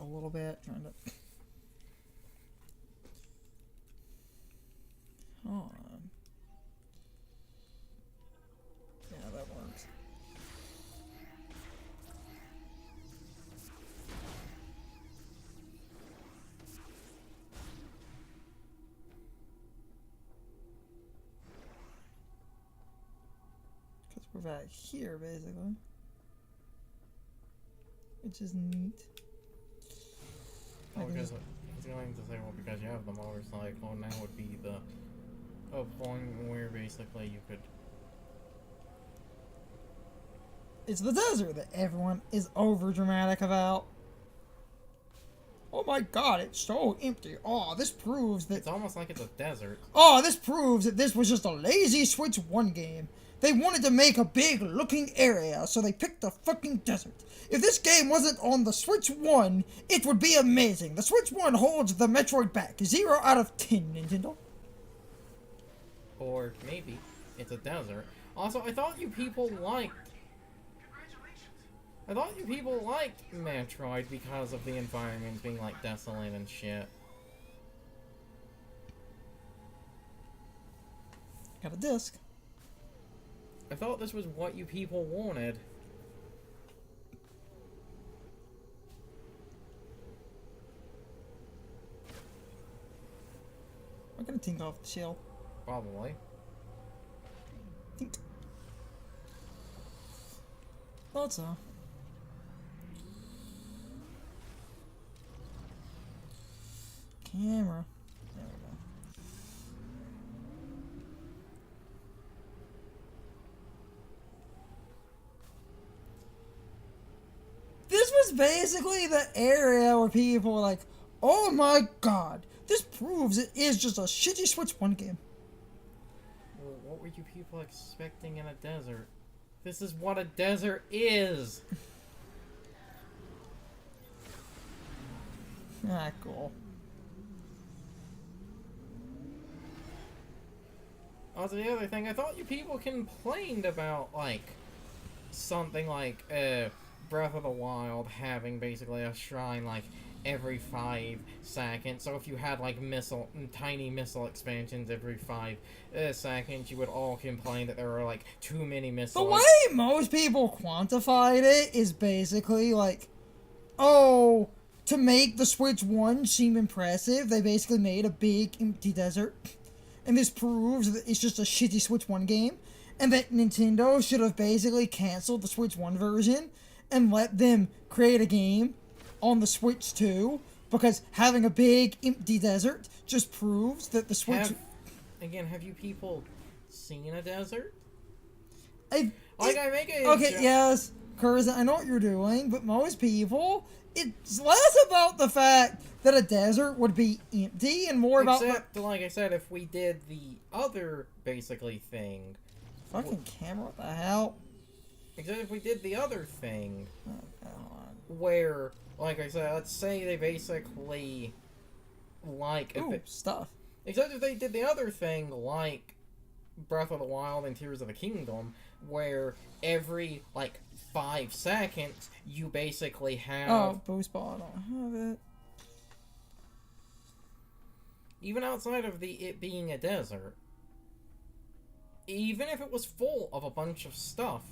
a little bit. Trying to... Hold on. Yeah, that works. Because we're back here, basically. Which is neat. Oh, because I was going to say, well, because you have the motorcycle, now would be the point where basically you could... It's the desert that everyone is over dramatic about. Oh my god, it's so empty. Oh, this proves that... It's almost like it's a desert. Oh, this proves that this was just a lazy Switch 1 game. They wanted to make a big looking area, so they picked the fucking desert. If this game wasn't on the Switch 1, it would be amazing. The Switch 1 holds the Metroid back. 0 out of 10, Nintendo. Or maybe it's a desert. Also, I thought you people liked Metroid because of the environment being like desolate and shit. Got a disc. I thought this was what you people wanted. I'm gonna tink off the shell. Probably. Tink. Thought so. Camera. There we go. This was basically the area where people were like, oh my god, this proves it is just a shitty Switch 1 game. Well, what were you people expecting in a desert? This is what a desert is! Ah, cool. Also, the other thing, I thought you people complained about, like, something like, Breath of the Wild having basically a shrine, like, every 5 seconds. So if you had, like, tiny missile expansions every 5 seconds, you would all complain that there were, like, too many missiles. The way most people quantified it is basically, like, oh, to make the Switch 1 seem impressive, they basically made a big empty desert. And this proves that it's just a shitty Switch 1 game. And that Nintendo should have basically canceled the Switch 1 version and let them create a game on the Switch 2. Because having a big empty desert just proves that the Switch... Have you people seen a desert? Okay, joke. yes, Curza, I know what you're doing, but most people... It's less about the fact that a desert would be empty and more about... Except, like I said, if we did the other, basically, thing... Fucking camera, what the hell? Except if we did the other thing... Oh, God. Where, like I said, let's say they basically... Like... Ooh, stuff. Except if they did the other thing, like Breath of the Wild and Tears of the Kingdom, where every, like, 5 seconds, you basically have... Oh, boost ball, I don't have it. Even outside of it being a desert, even if it was full of a bunch of stuff,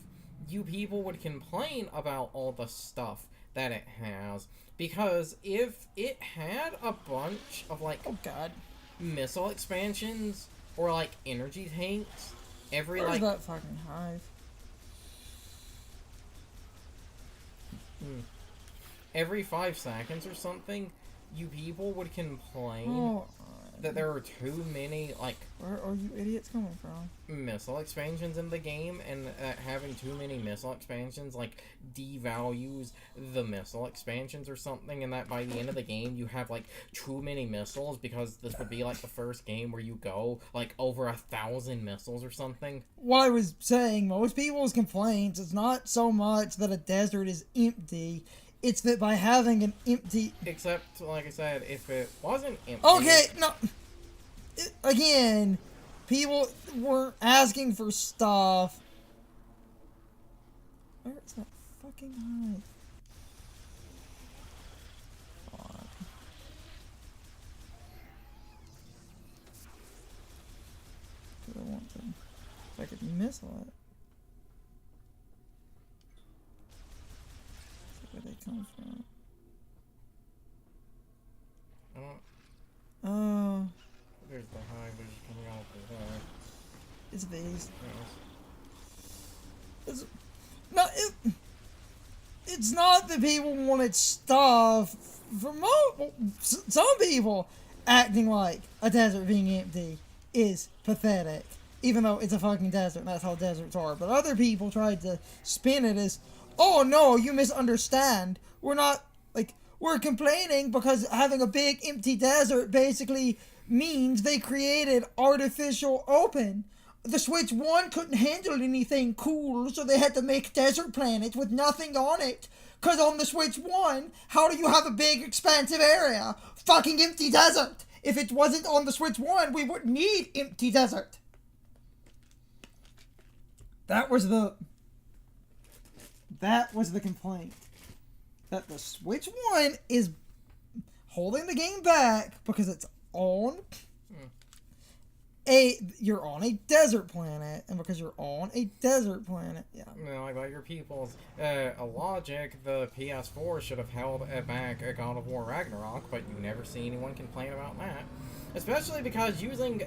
you people would complain about all the stuff that it has. Because if it had a bunch of, like... Oh, God. Missile expansions, or, like, energy tanks, every, Where's like... that fucking hive? Every 5 seconds or something, you people would complain that there are too many, like... Where are you idiots coming from? Missile expansions in the game, and having too many missile expansions, like, devalues the missile expansions or something, and that by the end of the game, you have, like, too many missiles, because this would be, like, the first game where you go, like, over 1,000 missiles or something. What I was saying, most people's complaints is not so much that a desert is empty, it's that by having an empty... Except, like I said, if it wasn't empty... Okay, no... Again, people were asking for stuff. Where's that fucking hive? want to. If I could missile it. See where they come from. Oh. There's the hive. There's coming out the wall. It's bees. Yes. It's not that people wanted stuff. For some people, acting like a desert being empty is pathetic. Even though it's a fucking desert, and that's how deserts are. But other people tried to spin it as, oh no, you misunderstand. We're complaining because having a big empty desert basically means they created artificial open. The Switch 1 couldn't handle anything cool, so they had to make desert planets with nothing on it. Cause on the Switch 1, how do you have a big expansive area? Fucking empty desert! If it wasn't on the Switch 1, we wouldn't need empty desert. That was the complaint. That the Switch 1 is holding the game back because it's on you're on a desert planet, and because you're on a desert planet, yeah. Like by your people's logic, the PS4 should have held back a God of War Ragnarok, but you never see anyone complain about that. Especially because using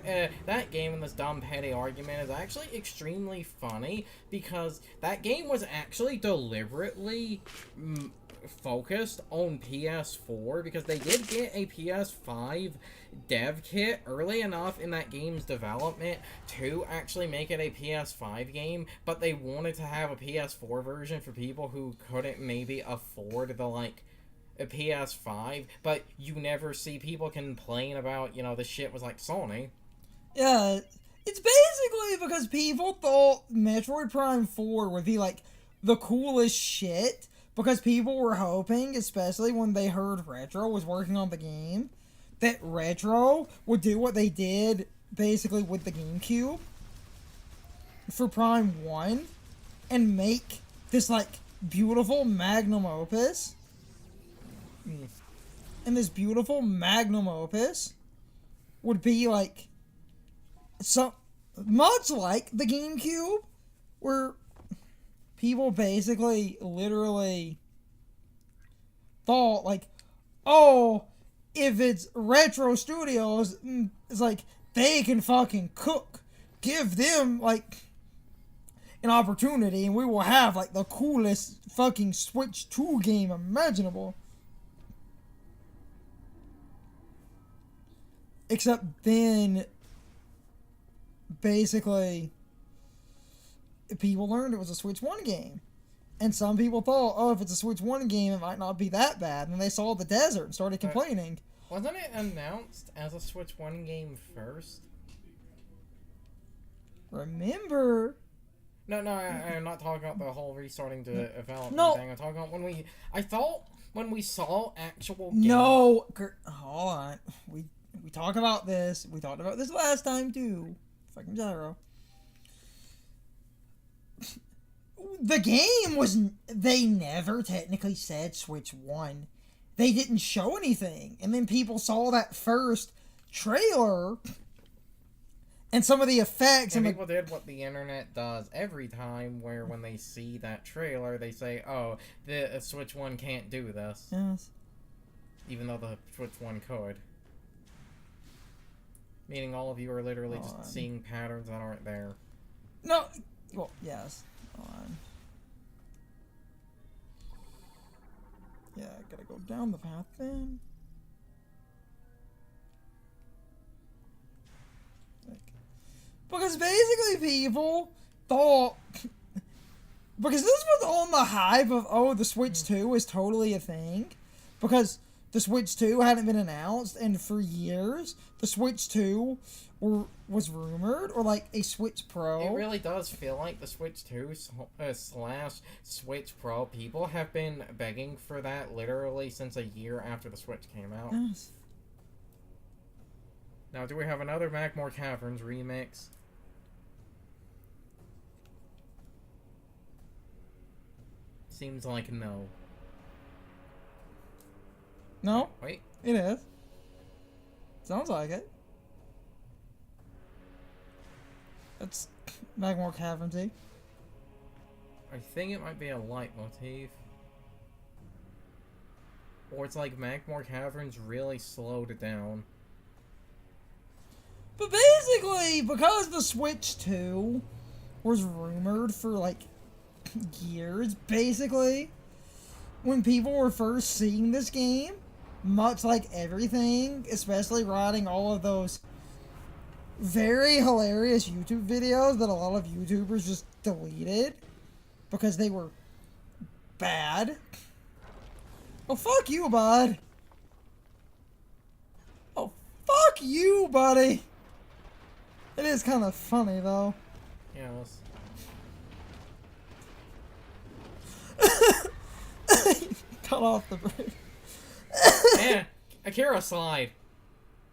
that game in this dumb petty argument is actually extremely funny, because that game was actually deliberately focused on PS4, because they did get a PS5 dev kit early enough in that game's development to actually make it a PS5 game, but they wanted to have a PS4 version for people who couldn't maybe afford the, like, a PS5, but you never see people complain about, the shit was like Sony. Yeah, it's basically because people thought Metroid Prime 4 would be, like, the coolest shit, because people were hoping, especially when they heard Retro was working on the game, that Retro would do what they did, basically, with the GameCube for Prime 1, and make this, like, beautiful magnum opus. And this beautiful magnum opus would be, like, so much like the GameCube, where people basically literally thought, like, oh, if it's Retro Studios, it's like, they can fucking cook. Give them, like, an opportunity, and we will have, like, the coolest fucking Switch 2 game imaginable. Except then, basically, people learned it was a Switch 1 game. And some people thought, oh, if it's a Switch 1 game, it might not be that bad. And they saw the desert and started complaining. Wasn't it announced as a Switch 1 game first? Remember? No, I'm not talking about the whole restarting to development thing. I'm talking about when we saw actual games. No! Hold on. We talk about this. We talked about this last time, too. Fucking gyro. The game was... They never technically said Switch 1. They didn't show anything. And then people saw that first trailer... And some of the effects... And people did what the internet does every time, where when they see that trailer, they say, oh, the Switch 1 can't do this. Yes. Even though the Switch 1 could. Meaning all of you are literally just seeing patterns that aren't there. No! Well, yes. Hold on. Yeah, I gotta go down the path then. Because basically people thought... Because this was on the hype of, oh, the Switch 2 is totally a thing. Because the Switch 2 hadn't been announced, and for years, the Switch 2 was rumored, or like a Switch Pro. It really does feel like the Switch 2 / Switch Pro. People have been begging for that literally since a year after the Switch came out. Yes. Now, do we have another Magmore Caverns remix? Seems like no. No? Wait. It is. Sounds like it. That's Magmore Caverns. I think it might be a leitmotif. Or it's like Magmore Caverns really slowed it down. But basically, because the Switch 2 was rumored for, like, years, basically, when people were first seeing this game, much like everything, especially writing all of those very hilarious YouTube videos that a lot of YouTubers just deleted because they were bad. Oh, fuck you, bud. Oh, fuck you, buddy. It is kind of funny, though. Yes. Cut off the bridge. Yeah, Akira slide.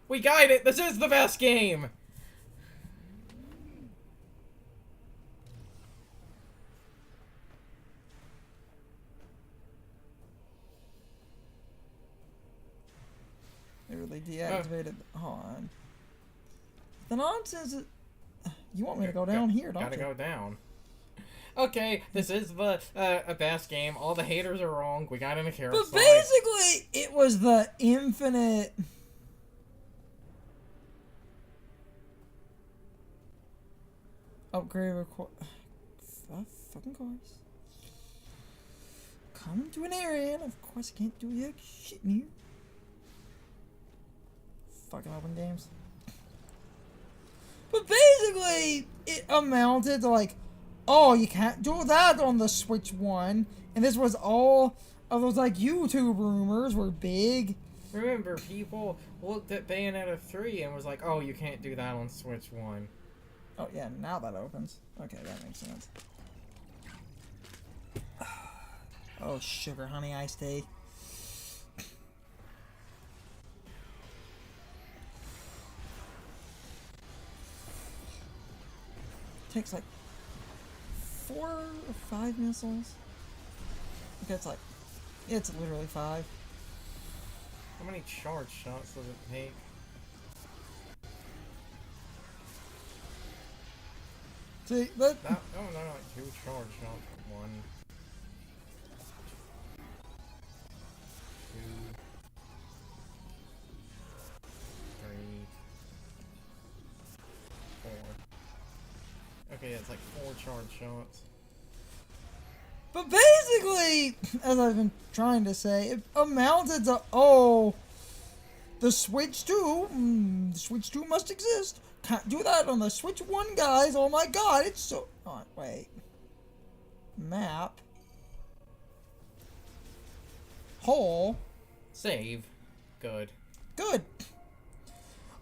We got it. This is the best game. They really deactivated on. The nonsense is... You want me to go down here, don't Gotta you? go down. Okay, this is the best game. All the haters are wrong. We got an Akira But slide. basically, it was the infinite... Upgrade record... Fucking course. Come to an area, and of course I can't do that shit in here. Fucking open games. But basically, it amounted to like, oh, you can't do that on the Switch 1. And this was all of those like YouTube rumors were big. Remember, people looked at Bayonetta 3 and was like, oh, you can't do that on Switch 1. Oh yeah, now that opens. Okay, that makes sense. Oh, sugar honey iced tea. Takes like 4 or 5 missiles. Okay, it's literally 5. How many charge shots does it take? See, that... No, 2 charge shots. 1, 2, 3, 4. Okay, it's like 4 charge shots. But basically, as I've been trying to say, it amounted to, oh, the Switch 2, the Switch 2 must exist. Can't do that on the Switch 1, guys. Oh my god, it's so... Oh, wait. Map. Hole. Save. Good. Good.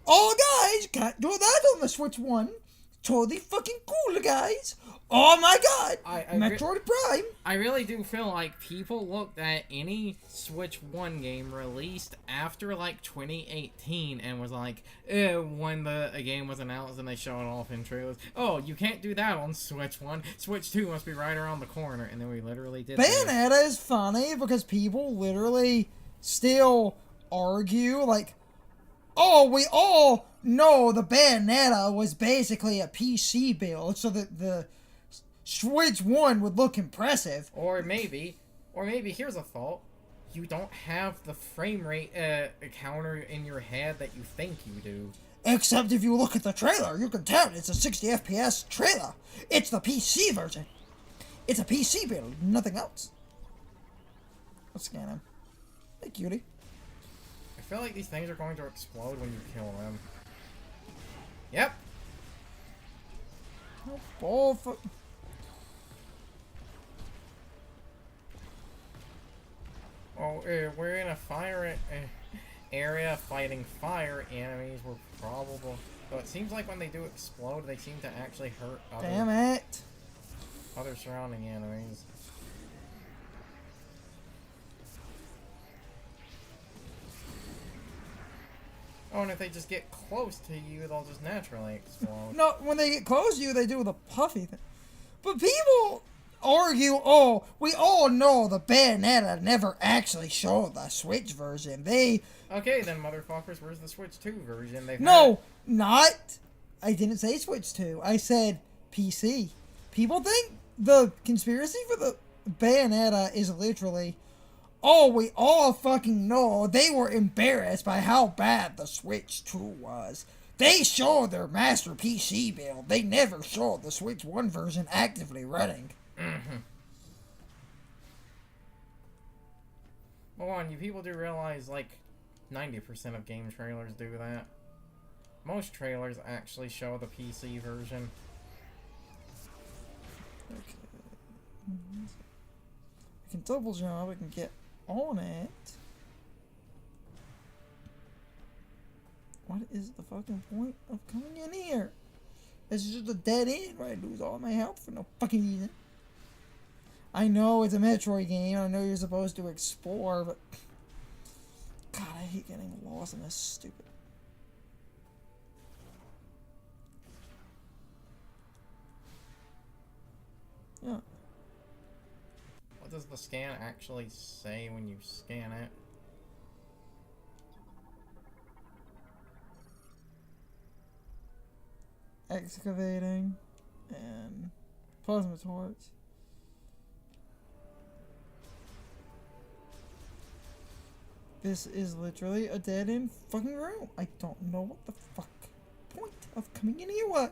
Oh, guys, can't do that on the Switch 1. Totally fucking cool, guys. Oh my god! Metroid Prime! I really do feel like people looked at any Switch 1 game released after, like, 2018 and was like, when a game was announced and they showed it off in trailers, oh, you can't do that on Switch 1. Switch 2 must be right around the corner. And then we literally did Bayonetta is funny because people literally still argue, like, oh, we all know the Bayonetta was basically a PC build so that the Switch 1 would look impressive. Or maybe, here's a thought. You don't have the frame rate counter in your head that you think you do. Except if you look at the trailer, you can tell it's a 60 FPS trailer. It's the PC version. It's a PC build, nothing else. Let's scan him. Hey, cutie. I feel like these things are going to explode when you kill them. Yep. Oh, bullfuck. Oh, we're in a fire area fighting fire enemies. We're probable. So it seems like when they do explode, they seem to actually hurt Damn it. other surrounding enemies. Oh, and if they just get close to you, they'll just naturally explode. No, when they get close to you, they do the puffy thing. But people argue, oh, we all know the Bayonetta never actually showed the Switch version. They... Okay, then, motherfuckers, where's the Switch 2 version? No, not I didn't say Switch 2. I said PC. People think the conspiracy for the Bayonetta is literally, oh, we all fucking know they were embarrassed by how bad the Switch 2 was. They showed their master PC build. They never showed the Switch 1 version actively running. Mm-hmm. Well, on you people do realize, like, 90% of game trailers do that. Most trailers actually show the PC version. Okay. I can double jump. I can get on it. What is the fucking point of coming in here? This is just a dead end where I lose all my health for no fucking reason. I know it's a Metroid game. I know you're supposed to explore, but God, I hate getting lost in this stupid. Yeah. What does the scan actually say when you scan it? Excavating and plasma torch. This is literally a dead end fucking room. I don't know what the fuck point of coming in here was.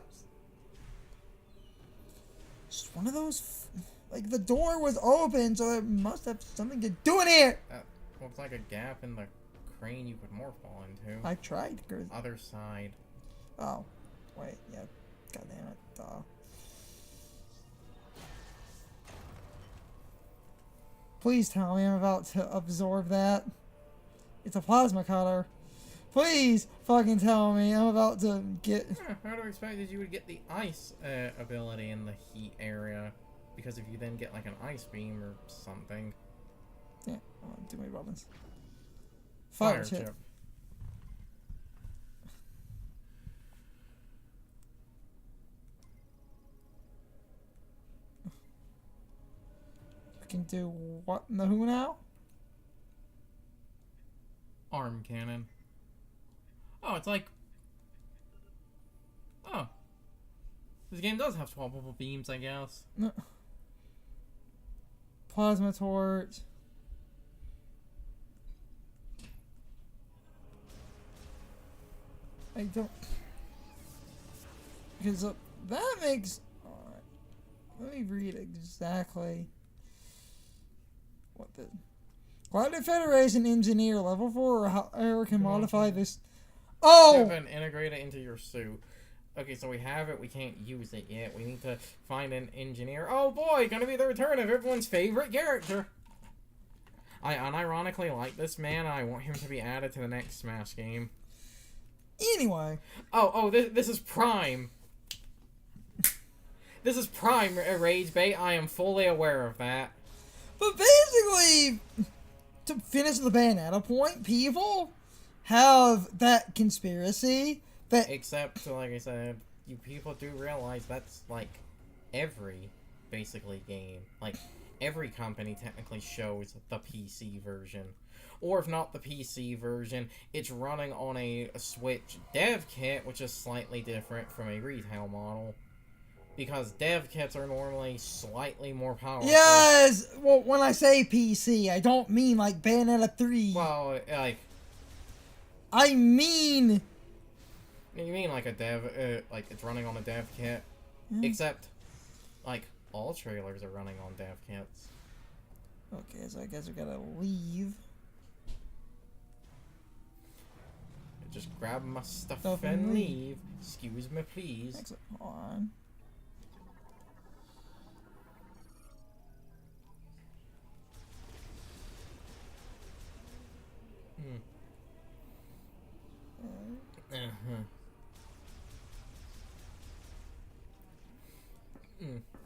Just one of those, like the door was open, so it must have something to do in here. That looks like a gap in the crane you could more fall into. I tried. Other side. Oh, wait, yeah. God damn it. Please tell me I'm about to absorb that. It's a plasma cutter. Please fucking tell me I'm about to get... I would have expected you would get the ice ability in the heat area. Because if you then get like an ice beam or something. Yeah, too many buttons. Fire chip. I can do what in the who now? Arm cannon. Oh, it's like... Oh. This game does have swappable beams, I guess. No. Plasma torch. I don't... Because that makes... Alright. Let me read exactly what the... Galactic Federation Engineer Level 4 or however can modify this... Oh! Have it integrated into your suit. Okay, so we have it. We can't use it yet. We need to find an engineer. Oh boy, gonna be the return of everyone's favorite character. I unironically like this man. I want him to be added to the next Smash game. Anyway. Oh, this is Prime. This is Prime Rage Bait. I am fully aware of that. But basically, to finish the Bayonetta point, people have that conspiracy that... Except, like I said, you people do realize that's, like, every, basically, game. Like, every company technically shows the PC version. Or if not the PC version, it's running on a Switch dev kit, which is slightly different from a retail model. Because dev kits are normally slightly more powerful. Yes! Well, when I say PC, I don't mean like Bayonetta 3. Well, like... I mean... You mean like a dev, like it's running on a dev kit? Except, like, all trailers are running on dev kits. Okay, so I guess we gotta leave. Just grab my stuff and leave. Excuse me, please. Excellent. Hold on.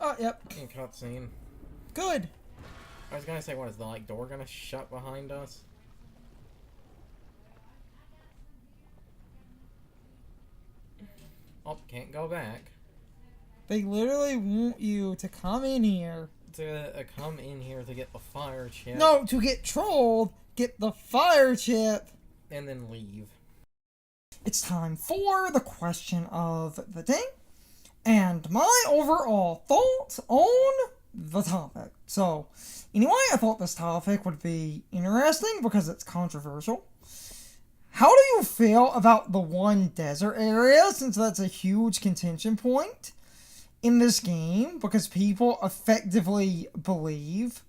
Oh, yep. In cutscene. Good. I was gonna say, what is the like door gonna shut behind us? Oh, can't go back. They literally want you to come in here. To come in here to get the fire chip. No, to get trolled, get the fire chip. And then leave. it's time for the question of the day and my overall thoughts on the topic. So, anyway, I thought this topic would be interesting because it's controversial. How do you feel about the one desert area, since that's a huge contention point in this game, because people effectively believe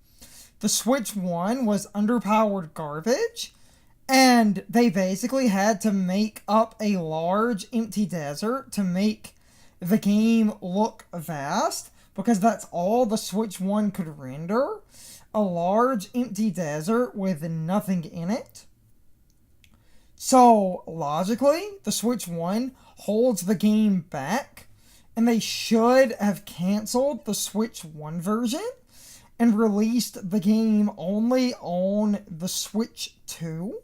the Switch 1 was underpowered garbage, and they basically had to make up a large empty desert to make the game look vast, because that's all the Switch 1 could render, a large empty desert with nothing in it. So, logically, the Switch 1 holds the game back, and they should have canceled the Switch 1 version and released the game only on the Switch 2.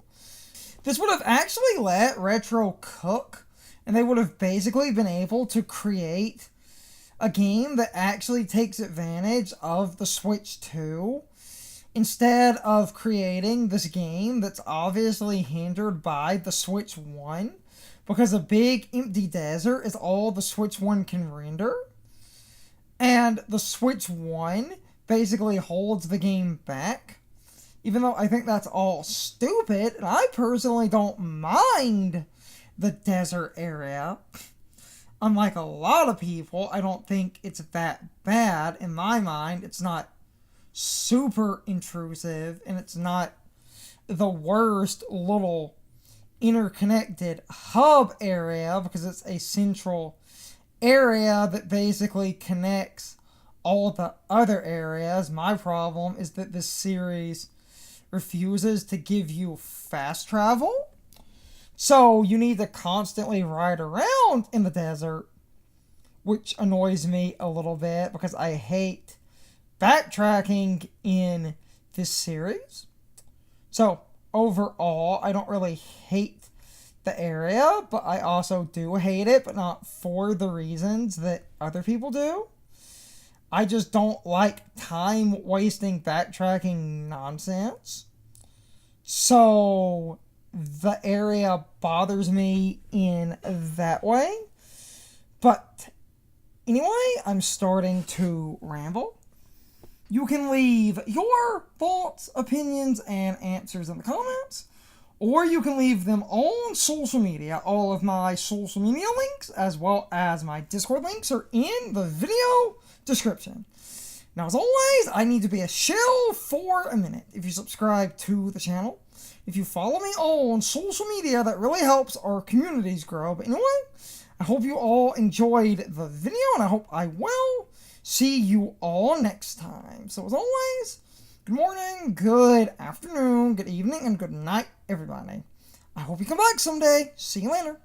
This would have actually let Retro cook, and they would have basically been able to create a game that actually takes advantage of the Switch 2, instead of creating this game that's obviously hindered by the Switch 1, because a big empty desert is all the Switch 1 can render, and the Switch 1 basically holds the game back, even though I think that's all stupid, and I personally don't mind the desert area. Unlike a lot of people, I don't think it's that bad. In my mind, it's not super intrusive, and it's not the worst little interconnected hub area, because it's a central area that basically connects all the other areas. My problem is that this series refuses to give you fast travel, so you need to constantly ride around in the desert, which annoys me a little bit because I hate backtracking in this series. So, overall, I don't really hate the area, but I also do hate it, but not for the reasons that other people do. I just don't like time-wasting backtracking nonsense. So, the area bothers me in that way. But, anyway, I'm starting to ramble. You can leave your thoughts, opinions, and answers in the comments, or you can leave them on social media. All of my social media links, as well as my Discord links, are in the video description. Now, as always, I need to be a shill for a minute. If you subscribe to the channel, if you follow me on social media, that really helps our communities grow. But anyway, I hope you all enjoyed the video, and I hope I will see you all next time. So as always, good morning, good afternoon, good evening, and good night, everybody. I hope you come back someday. See you later.